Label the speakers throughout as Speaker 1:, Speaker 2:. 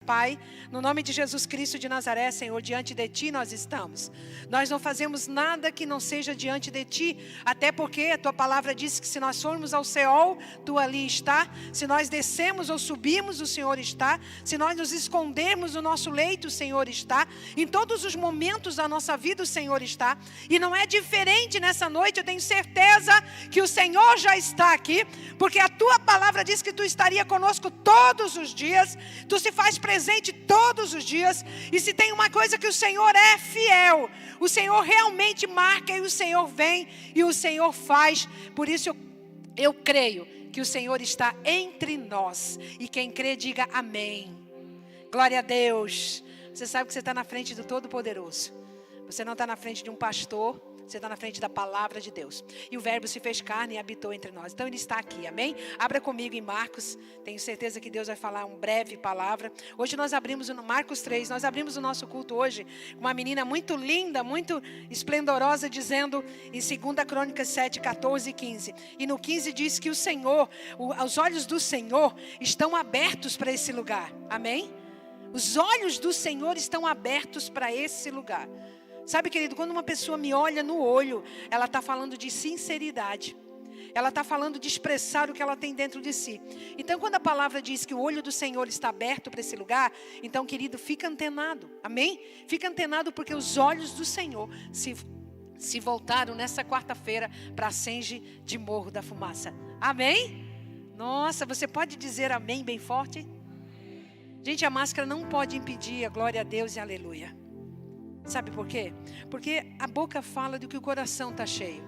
Speaker 1: Pai, no nome de Jesus Cristo de Nazaré, Senhor, diante de Ti nós estamos. Nós não fazemos nada que não seja diante de Ti, até porque a Tua palavra diz que se nós formos ao Seol, Tu ali está. Se nós descemos ou subimos, o Senhor está. Se nós nos escondermos no nosso leito, o Senhor está. Em todos os momentos da nossa vida, o Senhor está. E não é diferente nessa noite, eu tenho certeza que o Senhor já está aqui, porque a Tua palavra diz que Tu estaria conosco todos os dias. Tu se faz presente todos os dias. E se tem uma coisa que o Senhor é fiel, o Senhor realmente marca e o Senhor vem e o Senhor faz. Por isso eu creio que o Senhor está entre nós. E quem crê diga amém. Glória a Deus. Você sabe que você está na frente do Todo-Poderoso. Você não está na frente de um pastor. Você está na frente da palavra de Deus. E o verbo se fez carne e habitou entre nós. Então ele está aqui, amém? Abra comigo em Marcos. Tenho certeza que Deus vai falar uma breve palavra. Hoje nós abrimos no Marcos 3. Nós abrimos o nosso culto hoje. Uma menina muito linda, muito esplendorosa, dizendo em 2 Crônicas 7, 14 e 15. E no 15 diz que o Senhor, os olhos do Senhor estão abertos para esse lugar. Amém? Os olhos do Senhor estão abertos para esse lugar. Sabe, querido, quando uma pessoa me olha no olho, ela está falando de sinceridade. Ela está falando de expressar o que ela tem dentro de si. Então, quando a palavra diz que o olho do Senhor está aberto para esse lugar, então, querido, fica antenado. Amém? Fica antenado porque os olhos do Senhor se voltaram nessa quarta-feira para a Senge de Morro da Fumaça. Amém? Nossa, você pode dizer amém bem forte? Gente, a máscara não pode impedir a glória a Deus e aleluia. Sabe por quê? Porque a boca fala do que o coração está cheio.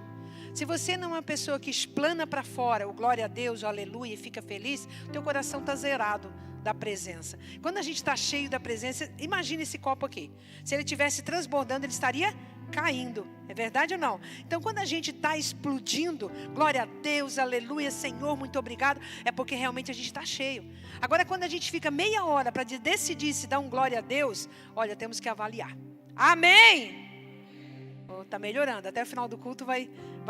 Speaker 1: Se você não é uma pessoa que explana para fora o glória a Deus, o aleluia e fica feliz, o teu coração está zerado da presença. Quando a gente está cheio da presença, imagine esse copo aqui. Se ele estivesse transbordando, ele estaria caindo. É verdade ou não? Então, quando a gente está explodindo, glória a Deus, aleluia, Senhor, muito obrigado, é porque realmente a gente está cheio. Agora, quando a gente fica meia hora para decidir se dá um glória a Deus, olha, temos que avaliar. Amém? Está melhorando. Até o final do culto vai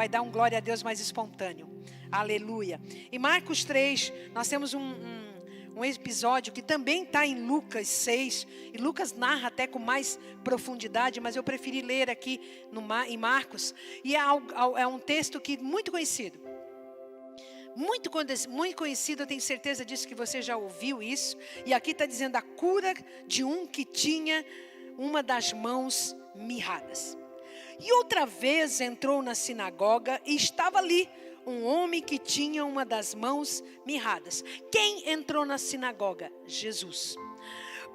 Speaker 1: dar um glória a Deus mais espontâneo. Aleluia. Em Marcos 3, nós temos um episódio que também está em Lucas 6. E Lucas narra até com mais profundidade, mas eu preferi ler aqui em Marcos. E é um texto que muito conhecido. Muito conhecido, eu tenho certeza disso que você já ouviu isso. E aqui está dizendo a cura de um que tinha uma das mãos mirradas. E outra vez entrou na sinagoga e estava ali um homem que tinha uma das mãos mirradas. Quem entrou na sinagoga? Jesus.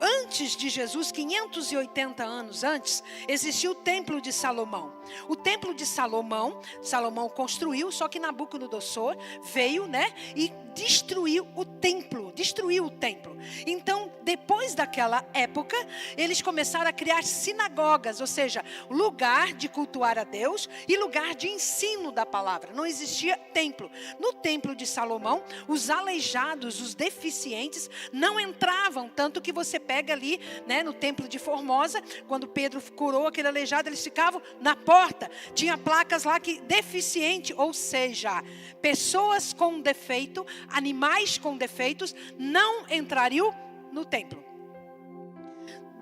Speaker 1: Antes de Jesus, 580 anos antes, existia o templo de Salomão. O templo de Salomão construiu, só que Nabucodonosor veio, e destruiu o templo. Então, depois daquela época, eles começaram a criar sinagogas, ou seja, lugar de cultuar a Deus e lugar de ensino da palavra. Não existia templo. No templo de Salomão, os aleijados, os deficientes, não entravam, tanto que você pega ali, no templo de Formosa, quando Pedro curou aquele aleijado, eles ficavam na porta. Tinha placas lá que deficiente, ou seja, pessoas com defeito, animais com defeitos, não entrariam no templo.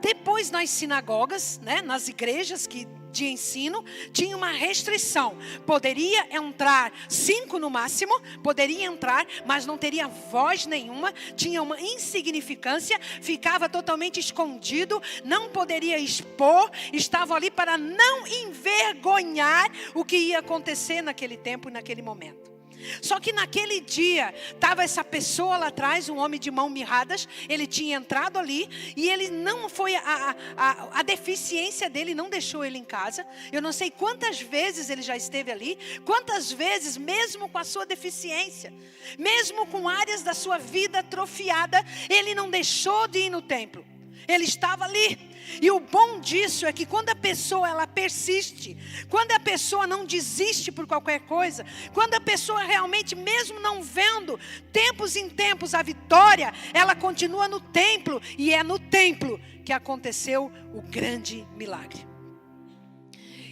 Speaker 1: Depois nas sinagogas, nas igrejas de ensino, tinha uma restrição. Poderia entrar 5 no máximo, poderia entrar, mas não teria voz nenhuma, tinha uma insignificância, ficava totalmente escondido, não poderia expor, estava ali para não envergonhar o que ia acontecer naquele tempo e naquele momento. Só que naquele dia, estava essa pessoa lá atrás, um homem de mãos mirradas, ele tinha entrado ali, e ele não foi, a deficiência dele não deixou ele em casa. Eu não sei quantas vezes ele já esteve ali, quantas vezes, mesmo com a sua deficiência, mesmo com áreas da sua vida atrofiada, ele não deixou de ir no templo. Ele estava ali. E o bom disso é que quando a pessoa ela persiste, quando a pessoa não desiste por qualquer coisa, quando a pessoa realmente, mesmo não vendo tempos em tempos a vitória, ela continua no templo, e é no templo que aconteceu o grande milagre.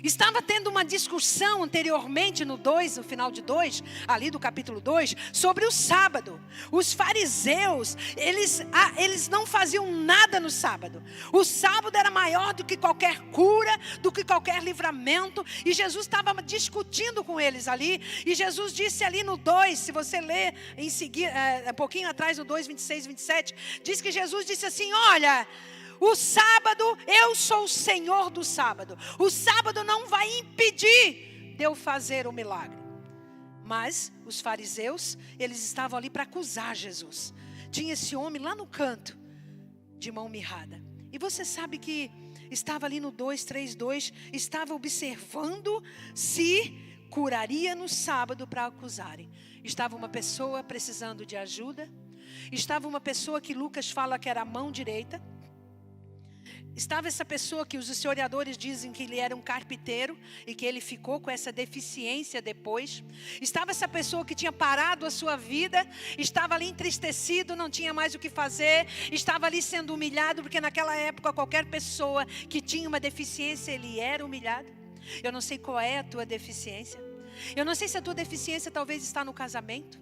Speaker 1: Estava tendo uma discussão anteriormente no final de 2, ali do capítulo 2, sobre o sábado. Os fariseus, eles não faziam nada no sábado. O sábado era maior do que qualquer cura, do que qualquer livramento. E Jesus estava discutindo com eles ali. E Jesus disse ali no 2, se você ler em seguida, um pouquinho atrás no 2, 26, 27, diz que Jesus disse assim: olha, o sábado, eu sou o Senhor do sábado. O sábado não vai impedir de eu fazer o milagre. Mas os fariseus, eles estavam ali para acusar Jesus. Tinha esse homem lá no canto, de mão mirrada. E você sabe que estava ali no 2, 3, 2, estava observando se curaria no sábado para acusarem. Estava uma pessoa precisando de ajuda. Estava uma pessoa que Lucas fala que era a mão direita. Estava essa pessoa que os historiadores dizem que ele era um carpinteiro e que ele ficou com essa deficiência depois. Estava essa pessoa que tinha parado a sua vida, estava ali entristecido, não tinha mais o que fazer, estava ali sendo humilhado, porque naquela época qualquer pessoa que tinha uma deficiência, ele era humilhado. Eu não sei qual é a tua deficiência. Eu não sei se a tua deficiência talvez está no casamento.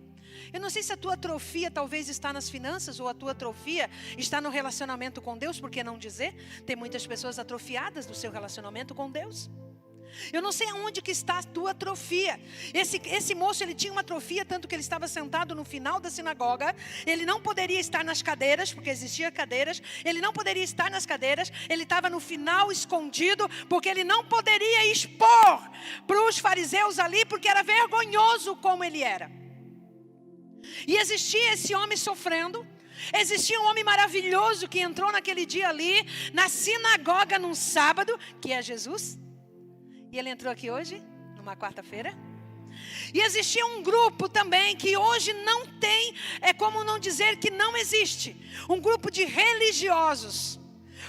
Speaker 1: Eu não sei se a tua atrofia talvez está nas finanças, ou a tua atrofia está no relacionamento com Deus, por que não dizer? Tem muitas pessoas atrofiadas no seu relacionamento com Deus. Eu não sei aonde que está a tua atrofia. Esse moço, ele tinha uma atrofia, tanto que ele estava sentado no final da sinagoga. Ele não poderia estar nas cadeiras, porque existiam cadeiras. Ele não poderia estar nas cadeiras. Ele estava no final escondido, porque ele não poderia expor para os fariseus ali, porque era vergonhoso como ele era. E existia esse homem sofrendo. Existia um homem maravilhoso que entrou naquele dia ali na sinagoga num sábado, que é Jesus. E ele entrou aqui hoje, numa quarta-feira. E existia um grupo também que hoje não tem, é como não dizer que não existe, um grupo de religiosos.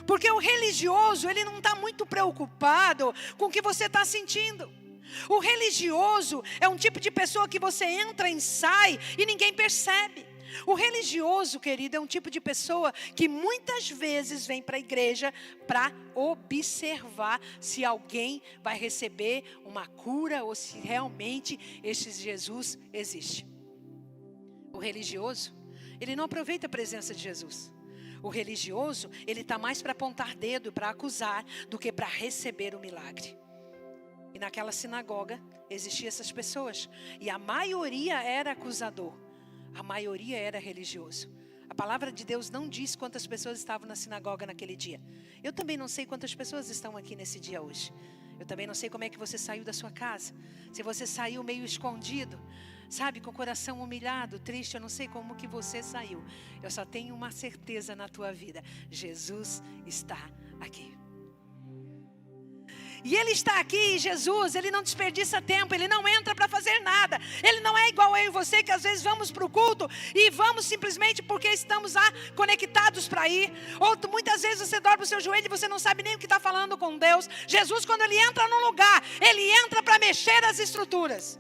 Speaker 1: Porque o religioso, ele não está muito preocupado com o que você está sentindo. O religioso é um tipo de pessoa que você entra e sai e ninguém percebe. O religioso, querido, é um tipo de pessoa que muitas vezes vem para a igreja para observar se alguém vai receber uma cura ou se realmente esse Jesus existe. O religioso, ele não aproveita a presença de Jesus. O religioso, ele está mais para apontar dedo, para acusar, do que para receber o milagre. E naquela sinagoga existiam essas pessoas. E a maioria era acusador. A maioria era religioso. A palavra de Deus não diz quantas pessoas estavam na sinagoga naquele dia. Eu também não sei quantas pessoas estão aqui nesse dia hoje. Eu também não sei como é que você saiu da sua casa. Se você saiu meio escondido, sabe, com o coração humilhado, triste, eu não sei como que você saiu. Eu só tenho uma certeza na tua vida. Jesus está aqui. E Ele está aqui, Jesus, Ele não desperdiça tempo, Ele não entra para fazer nada. Ele não é igual eu e você, que às vezes vamos para o culto e vamos simplesmente porque estamos lá conectados para ir. Ou muitas vezes você dobra o seu joelho e você não sabe nem o que está falando com Deus. Jesus, quando Ele entra num lugar, Ele entra para mexer as estruturas.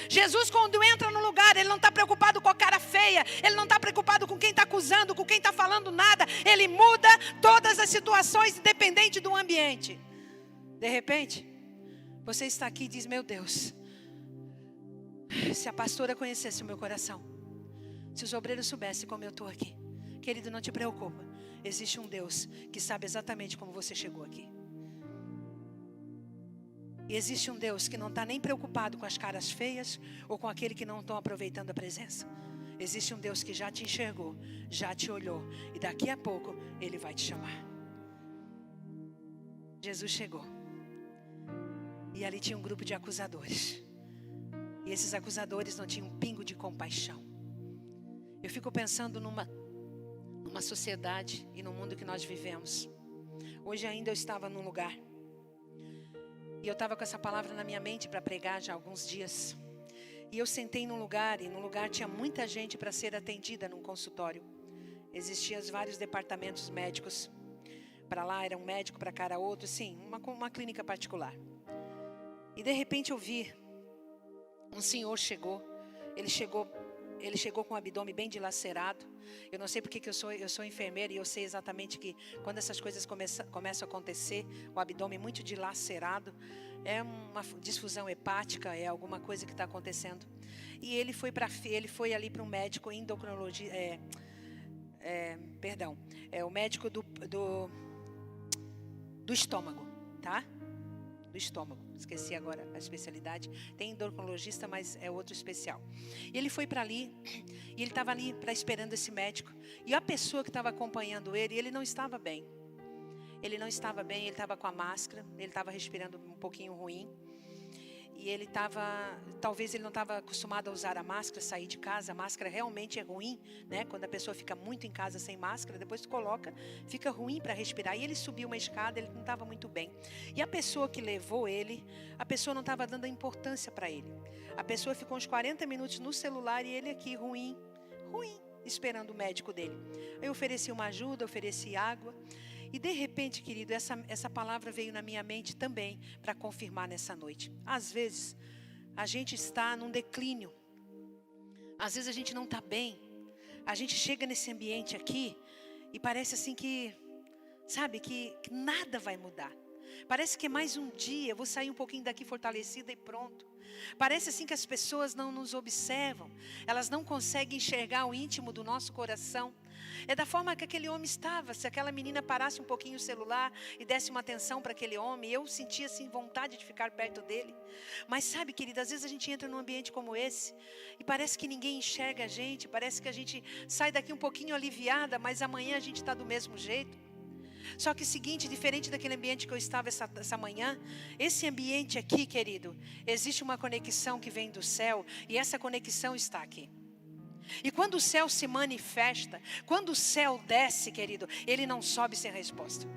Speaker 1: Jesus, quando entra no lugar, Ele não está preocupado com a cara feia. Ele não está preocupado com quem está acusando, com quem está falando nada. Ele muda todas as situações, independente do ambiente. De repente, você está aqui e diz: meu Deus, se a pastora conhecesse o meu coração, se os obreiros soubessem como eu estou aqui. Querido, não te preocupa. Existe um Deus que sabe exatamente como você chegou aqui. E existe um Deus que não está nem preocupado com as caras feias ou com aquele que não estão aproveitando a presença. Existe um Deus que já te enxergou, já te olhou, e daqui a pouco Ele vai te chamar. Jesus chegou. E ali tinha um grupo de acusadores. E esses acusadores não tinham um pingo de compaixão. Eu fico pensando numa sociedade e no mundo que nós vivemos. Hoje ainda eu estava num lugar. E eu estava com essa palavra na minha mente para pregar já há alguns dias. E eu sentei num lugar, e no lugar tinha muita gente para ser atendida num consultório. Existiam vários departamentos médicos. Para lá era um médico, para cá era outro, sim, uma clínica particular. E de repente eu vi, um senhor chegou, ele chegou ele chegou com o abdômen bem dilacerado. Eu não sei porque que eu sou enfermeira e eu sei exatamente que quando essas coisas começam a acontecer, o abdômen muito dilacerado, é uma disfusão hepática, é alguma coisa que está acontecendo. E ele foi ali para um médico endocrinologista, o médico do estômago, tá? Do estômago, esqueci agora a especialidade. Tem endocrinologista, mas é outro especial. E ele foi para ali, e ele estava ali esperando esse médico. E a pessoa que estava acompanhando ele não estava bem. Ele não estava bem, ele estava com a máscara, ele estava respirando um pouquinho ruim. E ele talvez ele não estava acostumado a usar a máscara, sair de casa. A máscara realmente é ruim, né? Quando a pessoa fica muito em casa sem máscara, depois tu coloca, fica ruim para respirar. E ele subiu uma escada, ele não estava muito bem. E a pessoa que levou ele, a pessoa não estava dando a importância para ele. A pessoa ficou uns 40 minutos no celular e ele aqui ruim, esperando o médico dele. Eu ofereci uma ajuda, ofereci água. E de repente, querido, essa palavra veio na minha mente também para confirmar nessa noite. Às vezes, a gente está num declínio. Às vezes a gente não está bem. A gente chega nesse ambiente aqui e parece assim que, sabe, que nada vai mudar. Parece que é mais um dia, eu vou sair um pouquinho daqui fortalecida e pronto. Parece assim que as pessoas não nos observam. Elas não conseguem enxergar o íntimo do nosso coração. É da forma que aquele homem estava. Se aquela menina parasse um pouquinho o celular e desse uma atenção para aquele homem, eu sentia assim vontade de ficar perto dele. Mas sabe, querida, às vezes a gente entra num ambiente como esse e parece que ninguém enxerga a gente. Parece que a gente sai daqui um pouquinho aliviada, mas amanhã a gente está do mesmo jeito. Só que o seguinte, diferente daquele ambiente que eu estava essa manhã, esse ambiente aqui, querido, existe uma conexão que vem do céu e essa conexão está aqui. E quando o céu se manifesta, quando o céu desce, querido, ele não sobe sem resposta.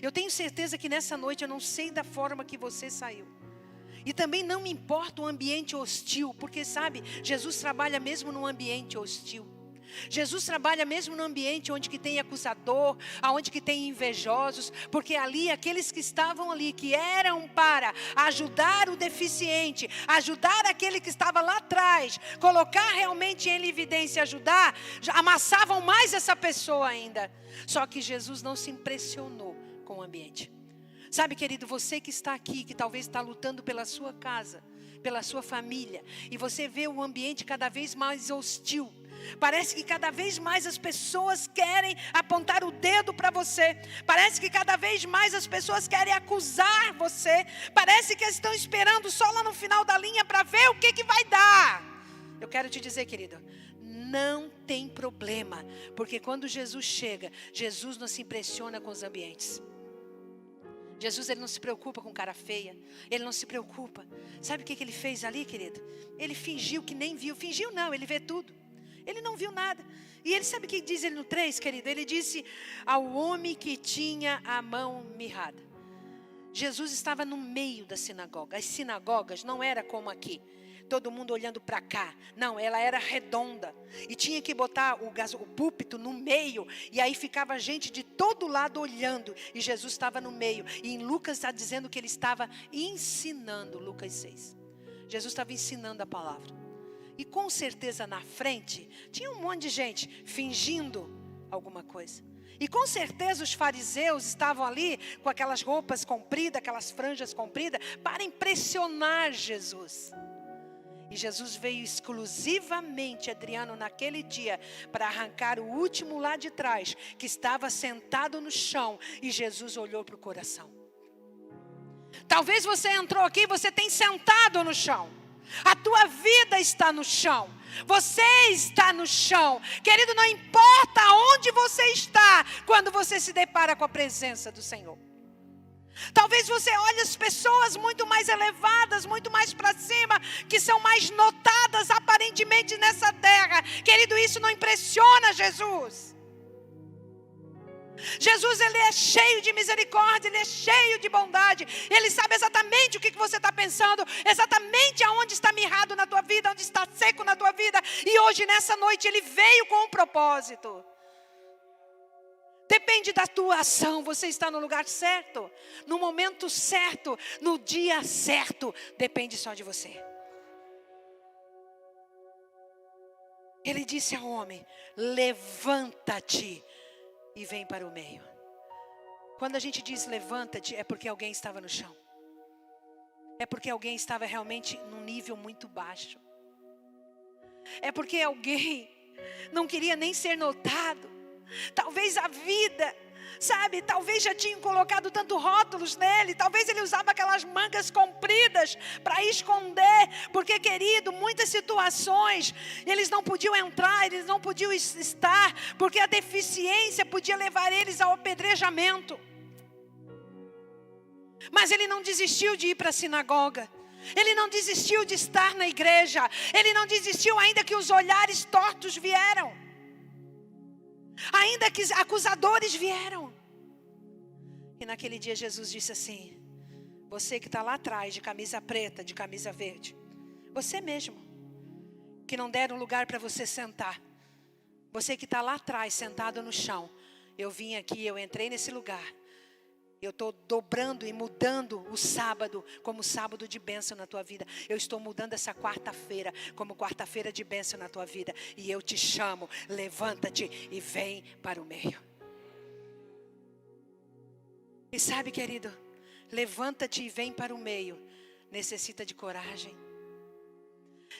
Speaker 1: Eu tenho certeza que nessa noite eu não sei da forma que você saiu. E também não me importa o ambiente hostil, porque sabe, Jesus trabalha mesmo num ambiente hostil. Jesus trabalha mesmo no ambiente onde que tem acusador, aonde que tem invejosos, porque ali, aqueles que estavam ali, que eram para ajudar o deficiente, ajudar aquele que estava lá atrás, colocar realmente ele em evidência, ajudar, amassavam mais essa pessoa ainda. Só que Jesus não se impressionou com o ambiente. Sabe, querido, você que está aqui, que talvez está lutando pela sua casa, pela sua família, e você vê o ambiente cada vez mais hostil. Parece que cada vez mais as pessoas querem apontar o dedo para você. Parece que cada vez mais as pessoas querem acusar você. Parece que estão esperando só lá no final da linha para ver o que vai dar. Eu quero te dizer, querido, não tem problema. Porque quando Jesus chega, Jesus não se impressiona com os ambientes. Jesus, ele não se preocupa com cara feia. Ele não se preocupa. Sabe o que ele fez ali, querido? Ele fingiu que nem viu. Fingiu não, ele vê tudo. Ele não viu nada. E ele sabe o que diz ele no 3, querido? Ele disse ao homem que tinha a mão mirrada. Jesus estava no meio da sinagoga. As sinagogas não era como aqui, todo mundo olhando para cá. Não, ela era redonda. E tinha que botar o púlpito no meio. E aí ficava gente de todo lado olhando. E Jesus estava no meio. E em Lucas está dizendo que ele estava ensinando. Lucas 6. Jesus estava ensinando a palavra. E com certeza na frente tinha um monte de gente fingindo alguma coisa. E com certeza os fariseus estavam ali com aquelas roupas compridas, aquelas franjas compridas, para impressionar Jesus. E Jesus veio exclusivamente, Adriano, naquele dia, para arrancar o último lá de trás, que estava sentado no chão, e Jesus olhou para o coração. Talvez você entrou aqui e você tem sentado no chão. A tua vida está no chão. Você está no chão. Querido, não importa onde você está quando você se depara com a presença do Senhor. Talvez você olhe as pessoas muito mais elevadas, muito mais para cima, que são mais notadas aparentemente nessa terra. Querido, isso não impressiona Jesus. Jesus, ele é cheio de misericórdia, ele é cheio de bondade. Ele sabe exatamente o que você está pensando, exatamente aonde está mirrado na tua vida, onde está seco na tua vida. E hoje, nessa noite, ele veio com um propósito. Depende da tua ação. Você está no lugar certo, no momento certo, no dia certo. Depende só de você. Ele disse ao homem: levanta-te e vem para o meio. Quando a gente diz levanta-te, é porque alguém estava no chão. É porque alguém estava realmente num nível muito baixo. É porque alguém não queria nem ser notado. Talvez a vida, sabe, talvez já tinham colocado tanto rótulos nele. Talvez ele usava aquelas mangas compridas para esconder. Porque, querido, muitas situações eles não podiam entrar, eles não podiam estar, porque a deficiência podia levar eles ao apedrejamento. Mas ele não desistiu de ir para a sinagoga. Ele não desistiu de estar na igreja. Ele não desistiu ainda que os olhares tortos vieram. Ainda que acusadores vieram. E naquele dia Jesus disse assim: você que está lá atrás, de camisa preta, de camisa verde, você mesmo, que não deram lugar para você sentar, você que está lá atrás, sentado no chão, eu vim aqui, eu entrei nesse lugar. Eu estou dobrando e mudando o sábado como sábado de bênção na tua vida. Eu estou mudando essa quarta-feira como quarta-feira de bênção na tua vida. E eu te chamo, levanta-te e vem para o meio. E sabe, querido, levanta-te e vem para o meio necessita de coragem.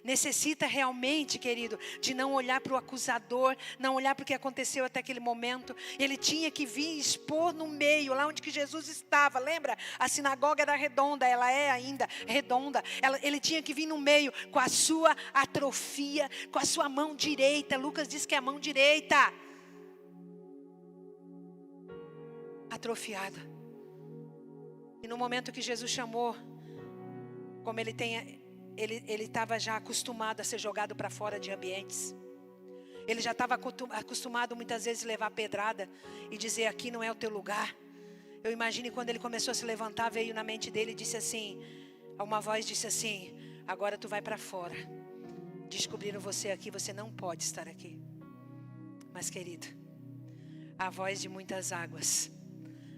Speaker 1: Necessita realmente, querido, de não olhar para o acusador, não olhar para o que aconteceu até aquele momento. Ele tinha que vir expor no meio, lá onde que Jesus estava. Lembra? A sinagoga era redonda, ela é ainda redonda. Ele tinha que vir no meio com a sua atrofia, com a sua mão direita. Lucas diz que é a mão direita atrofiada. E no momento que Jesus chamou, como ele estava já acostumado a ser jogado para fora de ambientes. Ele já estava acostumado muitas vezes a levar pedrada e dizer: aqui não é o teu lugar. Eu imagino quando ele começou a se levantar, veio na mente dele e disse assim, uma voz disse assim: agora tu vai para fora. Descobriram você aqui, você não pode estar aqui. Mas, querido, a voz de muitas águas,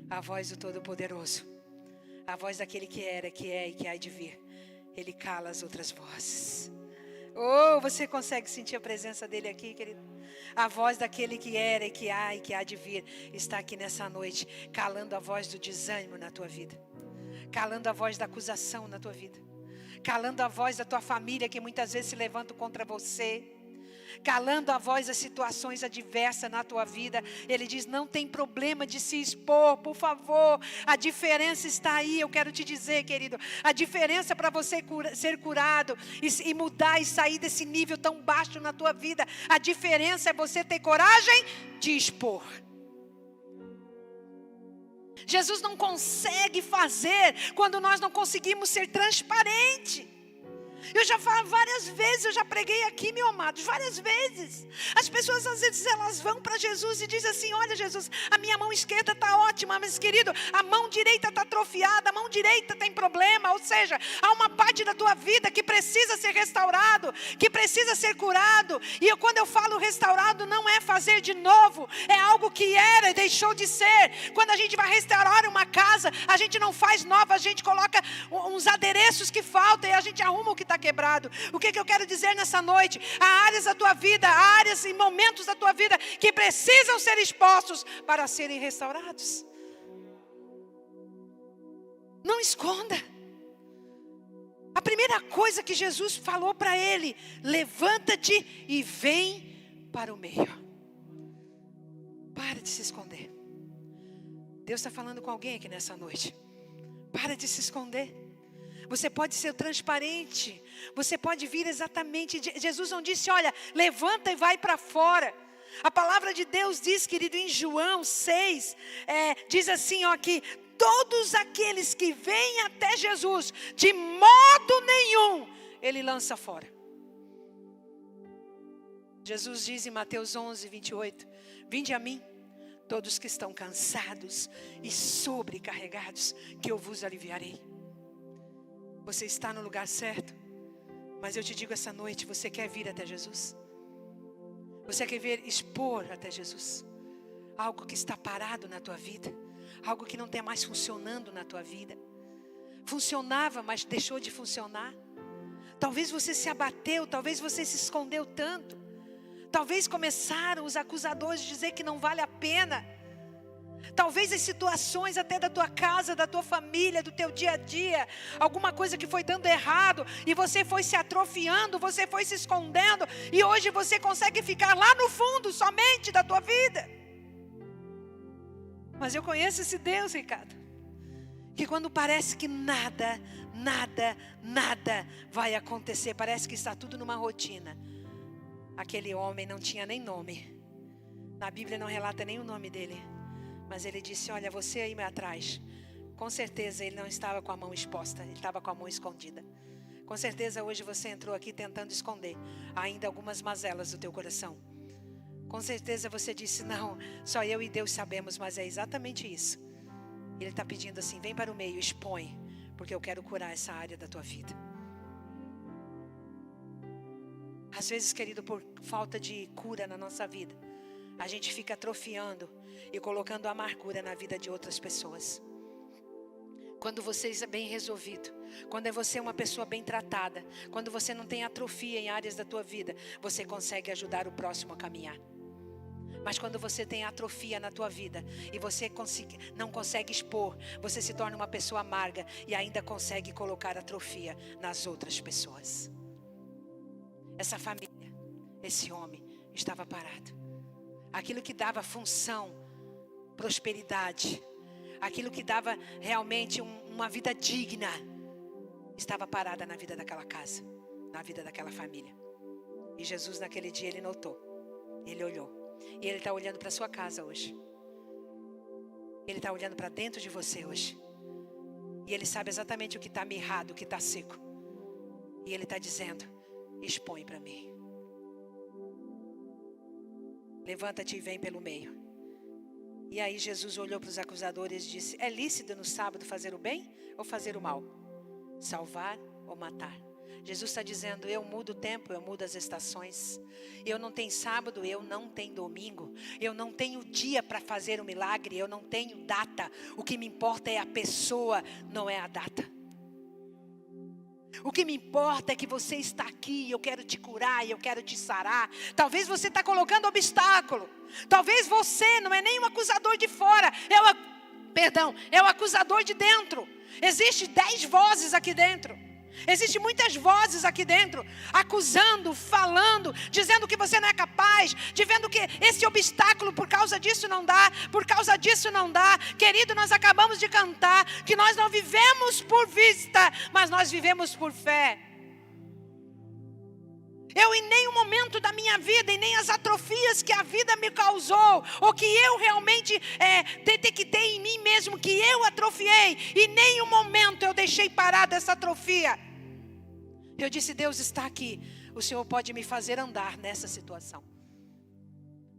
Speaker 1: a voz do Todo-Poderoso, a voz daquele que era, que é e que há de vir, ele cala as outras vozes. Oh, você consegue sentir a presença dele aqui, querido? A voz daquele que era e que há de vir está aqui nessa noite, calando a voz do desânimo na tua vida, calando a voz da acusação na tua vida, calando a voz da tua família que muitas vezes se levanta contra você, calando a voz das situações adversas na tua vida. Ele diz: não tem problema de se expor, por favor. A diferença está aí. Eu quero te dizer, querido, a diferença para você ser curado e mudar e sair desse nível tão baixo na tua vida, a diferença é você ter coragem de expor. Jesus não consegue fazer quando nós não conseguimos ser transparentes. Eu já falo várias vezes, eu já preguei aqui, meu amado, várias vezes. As pessoas às vezes elas vão para Jesus e dizem assim: olha, Jesus, a minha mão esquerda está ótima, mas querido, a mão direita está atrofiada, a mão direita tem problema. Ou seja, há uma parte da tua vida que precisa ser restaurado, que precisa ser curado. E quando eu falo restaurado, não é fazer de novo, é algo que era e deixou de ser. Quando a gente vai restaurar uma casa, a gente não faz nova, a gente coloca uns adereços que faltam e a gente arruma o que está quebrado. O que eu quero dizer nessa noite? Há áreas da tua vida, há áreas e momentos da tua vida que precisam ser expostos para serem restaurados. Não esconda. A primeira coisa que Jesus falou para ele: levanta-te e vem para o meio. Para de se esconder. Deus está falando com alguém aqui nessa noite. Para de se esconder. Você pode ser transparente. Você pode vir exatamente. Jesus não disse: olha, levanta e vai para fora. A palavra de Deus diz, querido, em João 6, diz assim, ó, que todos aqueles que vêm até Jesus, de modo nenhum, Ele lança fora. Jesus diz em Mateus 11, 28, vinde a mim, todos que estão cansados e sobrecarregados, que eu vos aliviarei. Você está no lugar certo, mas eu te digo essa noite, você quer vir até Jesus? Você quer ver expor até Jesus? Algo que está parado na tua vida, algo que não está mais funcionando na tua vida. Funcionava, mas deixou de funcionar. Talvez você se abateu, talvez você se escondeu tanto. Talvez começaram os acusadores a dizer que não vale a pena. Talvez as situações até da tua casa, da tua família, do teu dia a dia, alguma coisa que foi dando errado, e você foi se atrofiando, você foi se escondendo, e hoje você consegue ficar lá no fundo somente da tua vida. Mas eu conheço esse Deus, Ricardo, que quando parece que nada vai acontecer, parece que está tudo numa rotina. Aquele homem não tinha nem nome. Na Bíblia não relata nem o nome dele. Mas ele disse, olha, você aí atrás, com certeza ele não estava com a mão exposta, ele estava com a mão escondida. Com certeza hoje você entrou aqui tentando esconder ainda algumas mazelas do teu coração. Com certeza você disse, não, só eu e Deus sabemos, mas é exatamente isso. Ele está pedindo assim, vem para o meio, expõe, porque eu quero curar essa área da tua vida. Às vezes, querido, por falta de cura na nossa vida, a gente fica atrofiando e colocando amargura na vida de outras pessoas. Quando você é bem resolvido, quando você é uma pessoa bem tratada, quando você não tem atrofia em áreas da tua vida, você consegue ajudar o próximo a caminhar. Mas quando você tem atrofia na tua vida e você não consegue expor, você se torna uma pessoa amarga e ainda consegue colocar atrofia nas outras pessoas. Essa família, esse homem estava parado. Aquilo que dava função, prosperidade, aquilo que dava realmente uma vida digna, estava parada na vida daquela casa, na vida daquela família. E Jesus naquele dia ele notou, ele olhou. E ele está olhando para a sua casa hoje. Ele está olhando para dentro de você hoje. E ele sabe exatamente o que está mirrado, o que está seco. E ele está dizendo, expõe para mim. Levanta-te e vem pelo meio. E aí Jesus olhou para os acusadores e disse, é lícito no sábado fazer o bem ou fazer o mal? Salvar ou matar? Jesus está dizendo, eu mudo o tempo, eu mudo as estações. Eu não tenho sábado, eu não tenho domingo. Eu não tenho dia para fazer o milagre, eu não tenho data. O que me importa é a pessoa, não é a data. O que me importa é que você está aqui, eu quero te curar, eu quero te sarar. Talvez você está colocando obstáculo. Talvez você não é nem um acusador de fora, é o acusador de dentro. Existem 10 vozes aqui dentro. Existem muitas vozes aqui dentro, acusando, falando, dizendo que você não é capaz, dizendo que esse obstáculo por causa disso não dá, por causa disso não dá. Querido, nós acabamos de cantar que nós não vivemos por vista, mas nós vivemos por fé. Eu em nenhum momento da minha vida, e nem as atrofias que a vida me causou, ou que eu realmente detectei em mim mesmo, que eu atrofiei, em nenhum momento eu deixei parada essa atrofia. Eu disse, Deus está aqui, o Senhor pode me fazer andar nessa situação.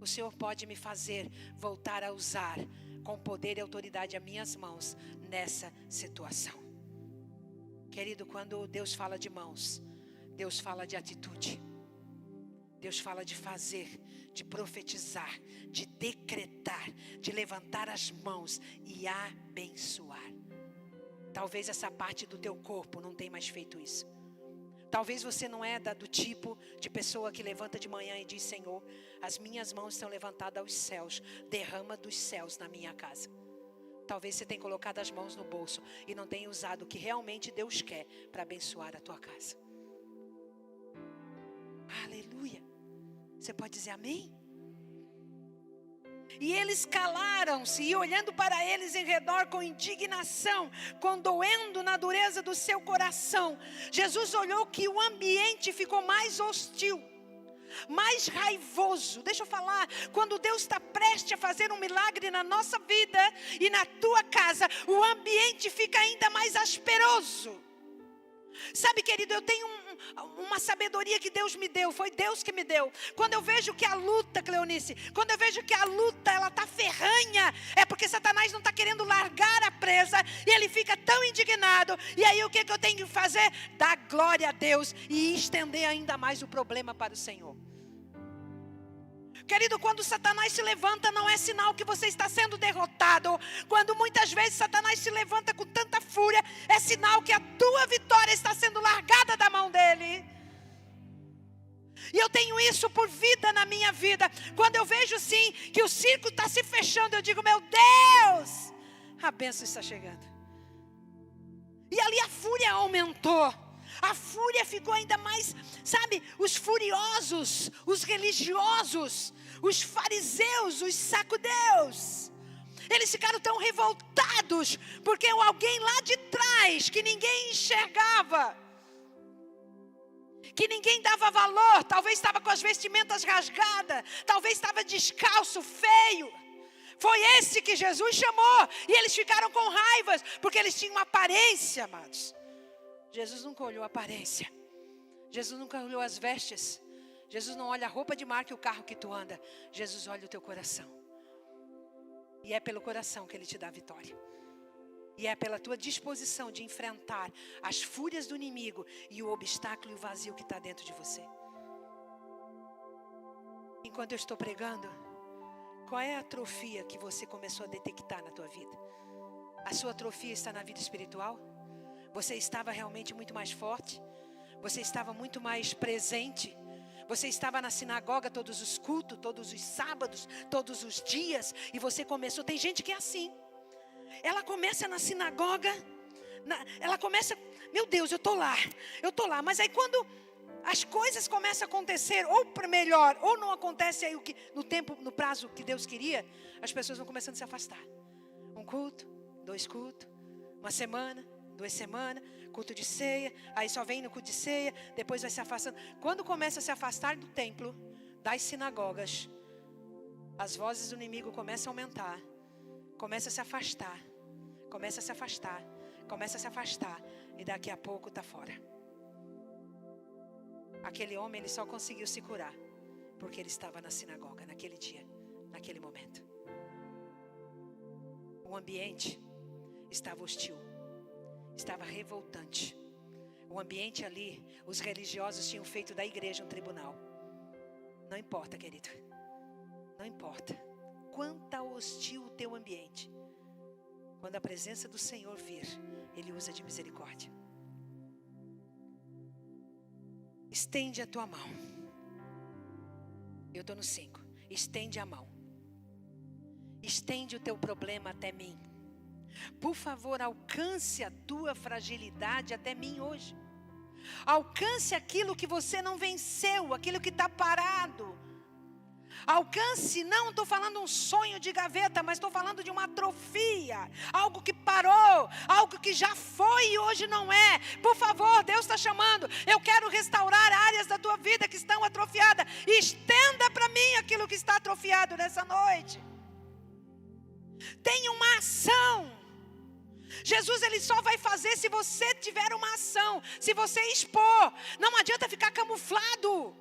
Speaker 1: O Senhor pode me fazer voltar a usar com poder e autoridade as minhas mãos nessa situação. Querido, quando Deus fala de mãos, Deus fala de atitude. Deus fala de fazer, de profetizar, de decretar, de levantar as mãos e abençoar. Talvez essa parte do teu corpo não tenha mais feito isso. Talvez você não é do tipo de pessoa que levanta de manhã e diz, Senhor, as minhas mãos estão levantadas aos céus, derrama dos céus na minha casa. Talvez você tenha colocado as mãos no bolso e não tenha usado o que realmente Deus quer para abençoar a tua casa. Aleluia. Você pode dizer amém? E eles calaram-se, e olhando para eles em redor com indignação, condoendo na dureza do seu coração, Jesus olhou que o ambiente ficou mais hostil, mais raivoso. Deixa eu falar, quando Deus está prestes a fazer um milagre na nossa vida e na tua casa, o ambiente fica ainda mais asperoso. Sabe, querido, eu tenho uma sabedoria que Deus me deu, foi Deus que me deu. Quando eu vejo que a luta, Cleonice, quando eu vejo que a luta, ela está ferranha, é porque Satanás não está querendo largar a presa, e ele fica tão indignado, e aí o que eu tenho que fazer? Dar glória a Deus e estender ainda mais o problema para o Senhor. Querido, quando Satanás se levanta, não é sinal que você está sendo derrotado. Quando muitas vezes Satanás se levanta com tanta fúria, é sinal que a tua vitória está sendo largada da mão dele. E eu tenho isso por vida na minha vida. Quando eu vejo sim que o circo está se fechando, eu digo, meu Deus, a bênção está chegando. E ali a fúria aumentou. A fúria ficou ainda mais, sabe, os furiosos, os religiosos, os fariseus, os sacudeus, eles ficaram tão revoltados, porque alguém lá de trás, que ninguém enxergava, que ninguém dava valor, talvez estava com as vestimentas rasgadas, talvez estava descalço, feio, foi esse que Jesus chamou, e eles ficaram com raivas, porque eles tinham uma aparência, amados. Jesus nunca olhou a aparência, Jesus nunca olhou as vestes, Jesus não olha a roupa de marca e o carro que tu anda, Jesus olha o teu coração, e é pelo coração que Ele te dá a vitória, e é pela tua disposição de enfrentar as fúrias do inimigo, e o obstáculo e o vazio que está dentro de você. Enquanto eu estou pregando, qual é a atrofia que você começou a detectar na tua vida? A sua atrofia está na vida espiritual? Você estava realmente muito mais forte? Você estava muito mais presente? Você estava na sinagoga todos os cultos, todos os sábados, todos os dias, e você começou, tem gente que é assim, ela começa na sinagoga, ela começa, meu Deus, eu estou lá, mas aí quando as coisas começam a acontecer, ou para melhor, ou não acontece aí no tempo, no prazo que Deus queria, as pessoas vão começando a se afastar. Um culto, 2 cultos, uma semana, 2 semanas, culto de ceia, aí só vem no culto de ceia, depois vai se afastando. Quando começa a se afastar do templo, das sinagogas, as vozes do inimigo começam a aumentar, começa a se afastar, começa a se afastar, começa a se afastar, e daqui a pouco está fora. Aquele homem, ele só conseguiu se curar porque ele estava na sinagoga naquele dia, naquele momento. O ambiente estava hostil, estava revoltante. O ambiente ali, os religiosos tinham feito da igreja um tribunal. Não importa, querido, não importa quanta hostil o teu ambiente, quando a presença do Senhor vir, Ele usa de misericórdia. Estende a tua mão. Eu estou no 5. Estende a mão. Estende o teu problema até mim. Por favor, alcance a tua fragilidade até mim hoje. Alcance aquilo que você não venceu, aquilo que está parado. Alcance, não estou falando um sonho de gaveta, mas estou falando de uma atrofia, algo que parou, algo que já foi e hoje não é. Por favor, Deus está chamando, eu quero restaurar áreas da tua vida que estão atrofiadas. Estenda para mim aquilo que está atrofiado nessa noite. Tenha uma ação. Jesus, Ele só vai fazer se você tiver uma ação, se você expor. Não adianta ficar camuflado.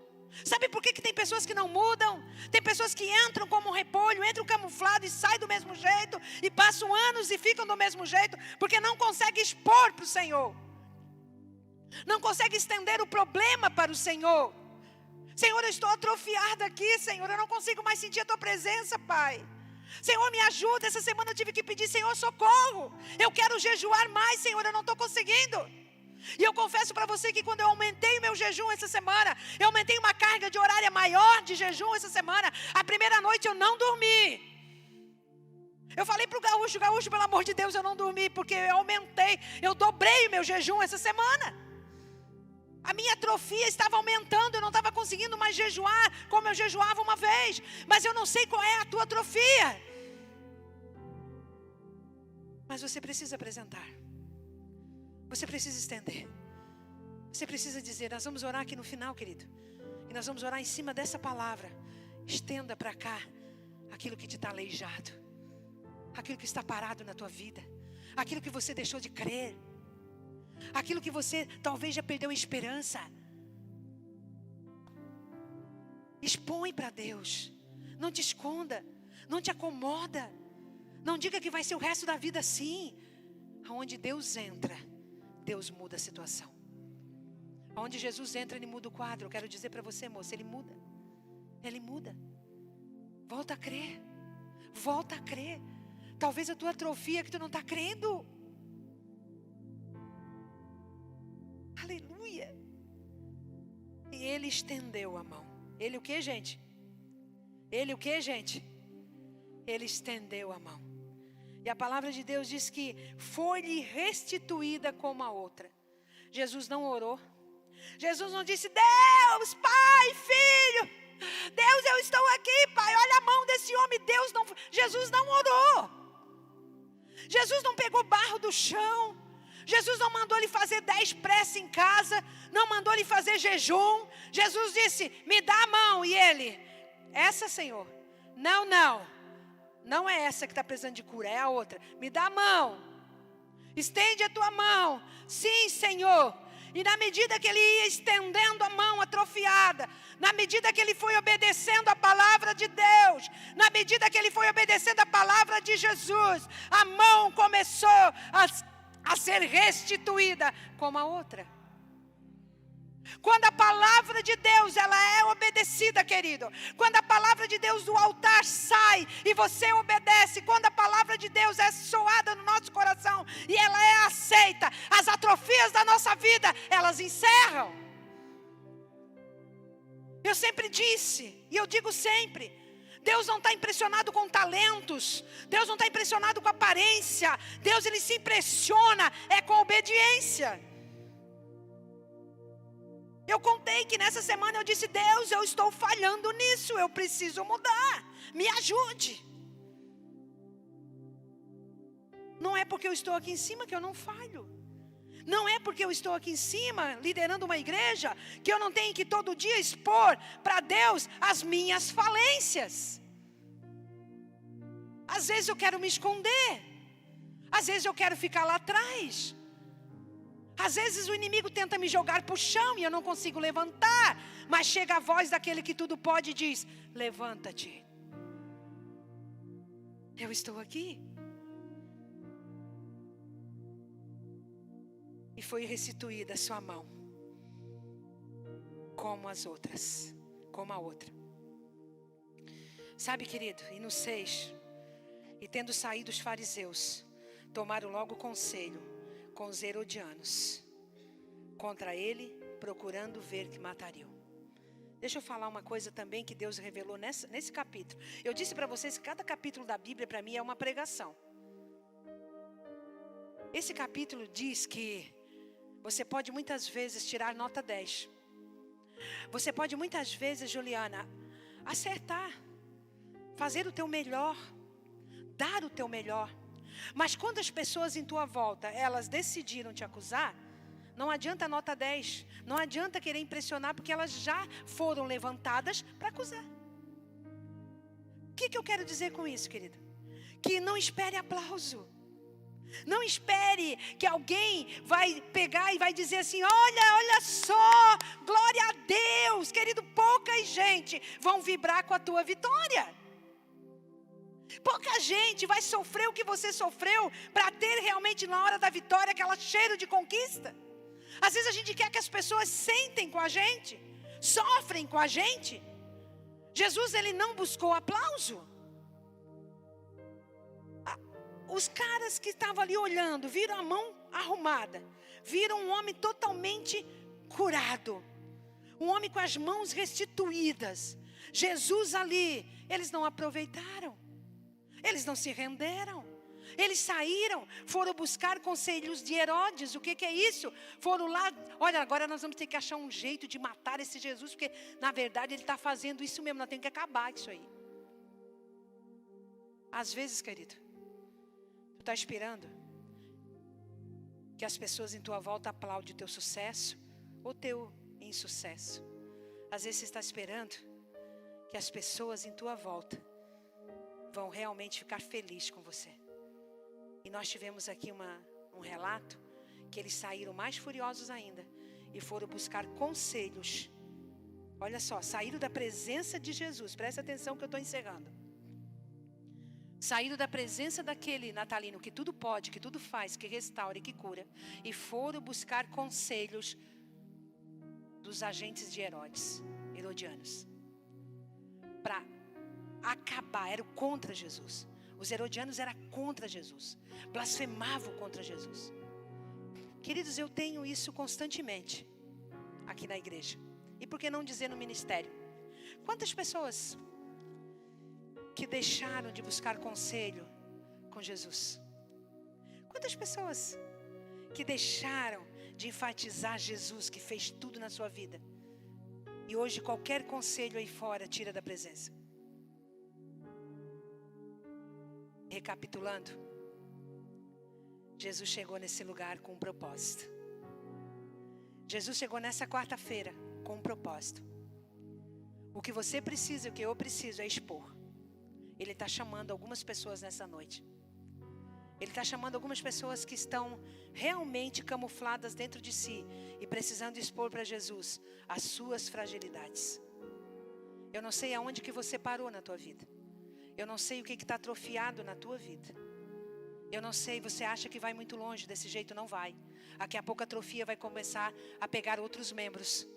Speaker 1: Sabe por que tem pessoas que não mudam? Tem pessoas que entram como um repolho, entram camuflado e saem do mesmo jeito, e passam anos e ficam do mesmo jeito, porque não consegue expor para o Senhor, não consegue estender o problema para o Senhor. Senhor, eu estou atrofiada aqui, Senhor, eu não consigo mais sentir a Tua presença, Pai. Senhor, me ajuda. Essa semana eu tive que pedir, Senhor, socorro. Eu quero jejuar mais, Senhor, eu não estou conseguindo. E eu confesso para você que quando eu aumentei o meu jejum essa semana, eu aumentei uma carga de horária maior de jejum essa semana. A primeira noite eu não dormi. Eu falei para o gaúcho, pelo amor de Deus, eu não dormi, porque eu aumentei, eu dobrei o meu jejum essa semana. A minha atrofia estava aumentando, eu não estava conseguindo mais jejuar como eu jejuava uma vez. Mas eu não sei qual é a tua atrofia. Mas você precisa apresentar. Você precisa estender. Você precisa dizer, nós vamos orar aqui no final, querido. E nós vamos orar em cima dessa palavra. Estenda para cá aquilo que te está aleijado. Aquilo que está parado na tua vida. Aquilo que você deixou de crer. Aquilo que você talvez já perdeu a esperança. Expõe para Deus. Não te esconda. Não te acomoda. Não diga que vai ser o resto da vida assim. Aonde Deus entra, Deus muda a situação. Onde Jesus entra, Ele muda o quadro. Eu quero dizer para você, moça, Ele muda. Ele muda. Volta a crer. Volta a crer. Talvez a tua atrofia que tu não está crendo. Aleluia. E ele estendeu a mão. Ele o que, gente? Ele o que, gente? Ele estendeu a mão. E a palavra de Deus diz que foi-lhe restituída como a outra. Jesus não orou. Jesus não disse: Deus, Pai, Filho, Deus, eu estou aqui, Pai, olha a mão desse homem. Jesus não orou. Jesus não pegou barro do chão. Jesus não mandou ele fazer 10 preces em casa. Não mandou ele fazer jejum. Jesus disse: me dá a mão. E ele: essa, Senhor? Não, não. Não é essa que está precisando de cura, é a outra. Me dá a mão. Estende a tua mão. Sim, Senhor. E na medida que ele ia estendendo a mão atrofiada, na medida que ele foi obedecendo a palavra de Deus, na medida que ele foi obedecendo a palavra de Jesus, a mão começou a ser restituída como a outra. Quando a palavra de Deus ela é obedecida, querido, quando a palavra de Deus do altar sai e você obedece, quando a palavra de Deus é soada no nosso coração e ela é aceita, as atrofias da nossa vida, elas encerram. Eu sempre disse, e eu digo sempre, Deus não está impressionado com talentos, Deus não está impressionado com aparência, Deus ele se impressiona com a obediência. Eu contei que nessa semana eu disse: Deus, eu estou falhando nisso, eu preciso mudar, me ajude. Não é porque eu estou aqui em cima que eu não falho. Não é porque eu estou aqui em cima, liderando uma igreja, que eu não tenho que todo dia expor para Deus as minhas falências. Às vezes eu quero me esconder. Às vezes eu quero ficar lá atrás. Às vezes o inimigo tenta me jogar para o chão e eu não consigo levantar. Mas chega a voz daquele que tudo pode e diz: levanta-te. Eu estou aqui. E foi restituída a sua mão, como as outras, como a outra. Sabe, querido, e no 6, e tendo saído os fariseus, tomaram logo conselho com os herodianos contra ele, procurando ver que matariam. Deixa eu falar uma coisa também que Deus revelou nesse capítulo. Eu disse para vocês que cada capítulo da Bíblia para mim é uma pregação. Esse capítulo diz que você pode muitas vezes tirar nota 10. Você pode muitas vezes, Juliana, acertar, fazer o teu melhor, dar o teu melhor. Mas quando as pessoas em tua volta, elas decidiram te acusar, não adianta nota 10, não adianta querer impressionar, porque elas já foram levantadas para acusar. O que eu quero dizer com isso, querido? Que não espere aplauso. Não espere que alguém vai pegar e vai dizer assim: olha só, glória a Deus. Querido, pouca gente vão vibrar com a tua vitória. Pouca gente vai sofrer o que você sofreu para ter realmente na hora da vitória aquele cheiro de conquista. Às vezes a gente quer que as pessoas sentem com a gente, sofrem com a gente. Jesus ele não buscou aplauso. Os caras que estavam ali olhando, viram a mão arrumada, viram um homem totalmente curado, um homem com as mãos restituídas. Jesus ali, eles não aproveitaram, eles não se renderam. Eles saíram, foram buscar conselhos de Herodes. O que é isso? Foram lá: olha, agora nós vamos ter que achar um jeito de matar esse Jesus, porque na verdade ele está fazendo isso mesmo, nós temos que acabar com isso aí. Às vezes, querido, tu está esperando que as pessoas em tua volta aplaudem o teu sucesso ou teu insucesso. Às vezes você está esperando que as pessoas em tua volta vão realmente ficar felizes com você. E nós tivemos aqui um relato que eles saíram mais furiosos ainda e foram buscar conselhos. Olha só, saíram da presença de Jesus. Presta atenção que eu estou encerrando. Saíram da presença daquele natalino que tudo pode, que tudo faz, que restaura e que cura, e foram buscar conselhos dos agentes de herodianos, para acabar. Eram contra Jesus. Os herodianos eram contra Jesus, blasfemavam contra Jesus. Queridos, eu tenho isso constantemente aqui na igreja. E por que não dizer no ministério? Quantas pessoas que deixaram de buscar conselho com Jesus? Quantas pessoas que deixaram de enfatizar Jesus, que fez tudo na sua vida, e hoje qualquer conselho aí fora tira da presença? Recapitulando, Jesus chegou nesse lugar com um propósito. Jesus chegou nessa quarta-feira com um propósito. O que você precisa, o que eu preciso é expor. Ele está chamando algumas pessoas nessa noite. Ele está chamando algumas pessoas que estão realmente camufladas dentro de si e precisando expor para Jesus as suas fragilidades. Eu não sei aonde que você parou na tua vida. Eu não sei o que está atrofiado na tua vida. Eu não sei, você acha que vai muito longe, desse jeito não vai. Daqui a pouco a atrofia vai começar a pegar outros membros.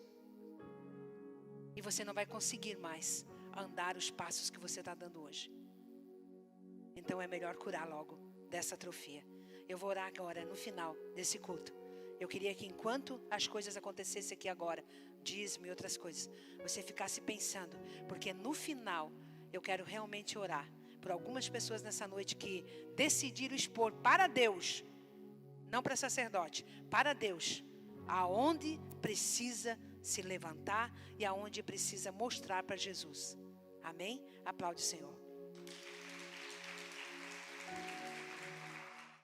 Speaker 1: E você não vai conseguir mais andar os passos que você está dando hoje. Então é melhor curar logo dessa atrofia. Eu vou orar agora no final desse culto. Eu queria que enquanto as coisas acontecessem aqui agora, dízimo e outras coisas, você ficasse pensando, porque no final eu quero realmente orar por algumas pessoas nessa noite que decidiram expor para Deus, não para sacerdote, para Deus, aonde precisa se levantar e aonde precisa mostrar para Jesus. Amém? Aplaude o Senhor.